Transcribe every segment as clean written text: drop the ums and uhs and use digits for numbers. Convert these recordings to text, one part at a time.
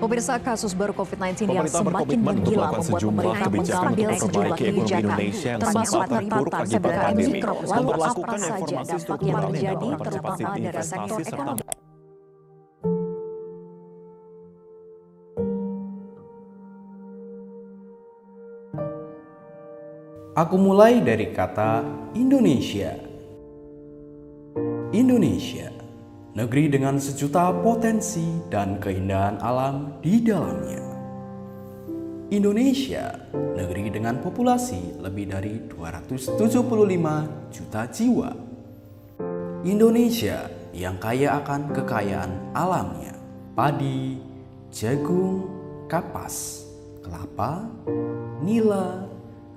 Pemirsa, kasus baru COVID-19 yang Pemerintah semakin berkomitmen untuk menggila melakukan membuat sejumlah pemerintah kebijakan mengambil untuk sejumlah memperbaiki ekonomi kebijakan, Indonesia yang termasuk sempat terpuruk pengetatan akibat PPKM pandemi. Mikro. Lalu Untuk apa melakukan saja reformasi dampak struktural yang yang terjadi dapat terutama mempercepat dari sektor investasi serta ekonomi? Aku mulai dari kata Indonesia. Indonesia, negeri dengan sejuta potensi dan keindahan alam di dalamnya. Indonesia, negeri dengan populasi lebih dari 275 juta jiwa. Indonesia yang kaya akan kekayaan alamnya, padi, jagung, kapas, kelapa, nila,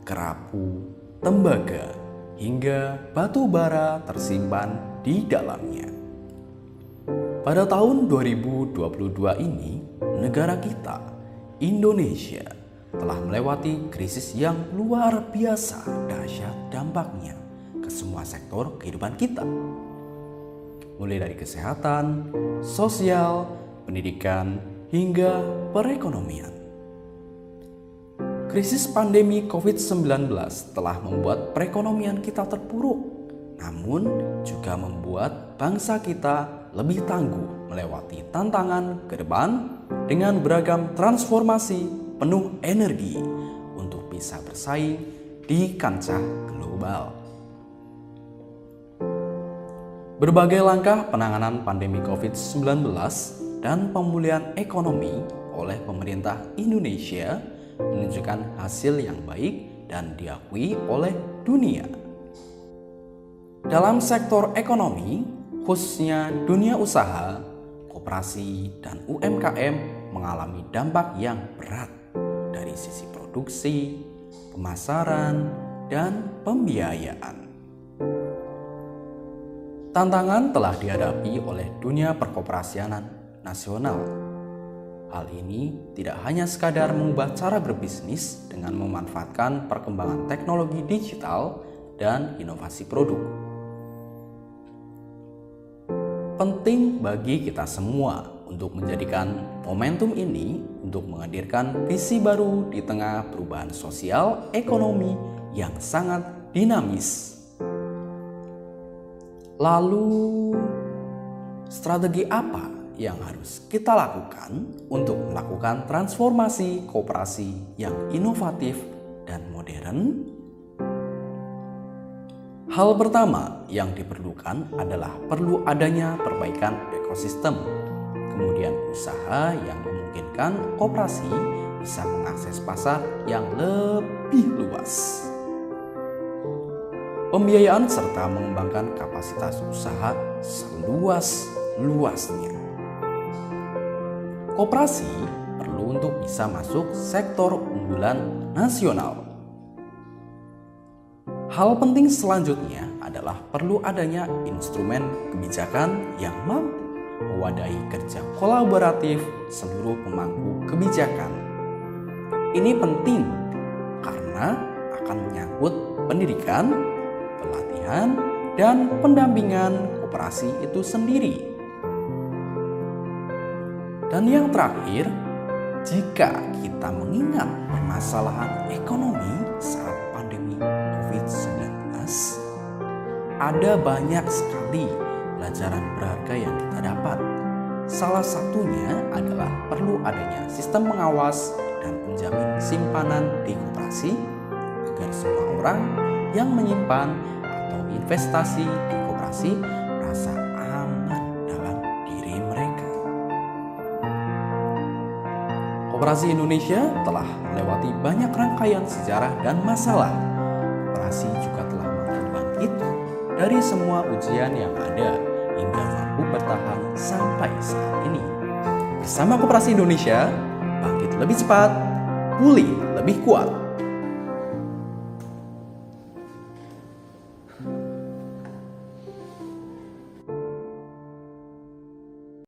kerapu, tembaga, hingga batu bara tersimpan di dalamnya. Pada tahun 2022 ini, negara kita, Indonesia, telah melewati krisis yang luar biasa dahsyat dampaknya ke semua sektor kehidupan kita. Mulai dari kesehatan, sosial, pendidikan, hingga perekonomian. Krisis pandemi COVID-19 telah membuat perekonomian kita terpuruk, namun juga membuat bangsa kita lebih tangguh melewati tantangan ke depan dengan beragam transformasi penuh energi untuk bisa bersaing di kancah global. Berbagai langkah penanganan pandemi COVID-19 dan pemulihan ekonomi oleh pemerintah Indonesia menunjukkan hasil yang baik dan diakui oleh dunia. Dalam sektor ekonomi, khususnya dunia usaha, koperasi, dan UMKM mengalami dampak yang berat dari sisi produksi, pemasaran, dan pembiayaan. Tantangan telah dihadapi oleh dunia perkoperasian nasional. Hal ini tidak hanya sekadar mengubah cara berbisnis dengan memanfaatkan perkembangan teknologi digital dan inovasi produk. Penting bagi kita semua untuk menjadikan momentum ini untuk menghadirkan visi baru di tengah perubahan sosial ekonomi yang sangat dinamis. Lalu, strategi apa yang harus kita lakukan untuk melakukan transformasi koperasi yang inovatif dan modern? Hal pertama yang diperlukan adalah perlu adanya perbaikan ekosistem, kemudian usaha yang memungkinkan koperasi bisa mengakses pasar yang lebih luas. Pembiayaan serta mengembangkan kapasitas usaha seluas-luasnya. Koperasi perlu untuk bisa masuk sektor unggulan nasional. Hal penting selanjutnya adalah perlu adanya instrumen kebijakan yang mampu mewadahi kerja kolaboratif seluruh pemangku kebijakan. Ini penting karena akan menyangkut pendidikan, pelatihan, dan pendampingan koperasi itu sendiri. Dan yang terakhir, jika kita mengingat permasalahan ekonomi saat pandemi COVID-19, ada banyak sekali pelajaran berharga yang kita dapat. Salah satunya adalah perlu adanya sistem pengawas dan penjamin simpanan di koperasi agar semua orang yang menyimpan atau investasi di koperasi merasa aman dalam diri mereka. Koperasi Indonesia telah melewati banyak rangkaian sejarah dan masalah. Koperasi juga telah mampu bangkit dari semua ujian yang ada hingga mampu bertahan sampai saat ini. Bersama Koperasi Indonesia, bangkit lebih cepat, pulih lebih kuat.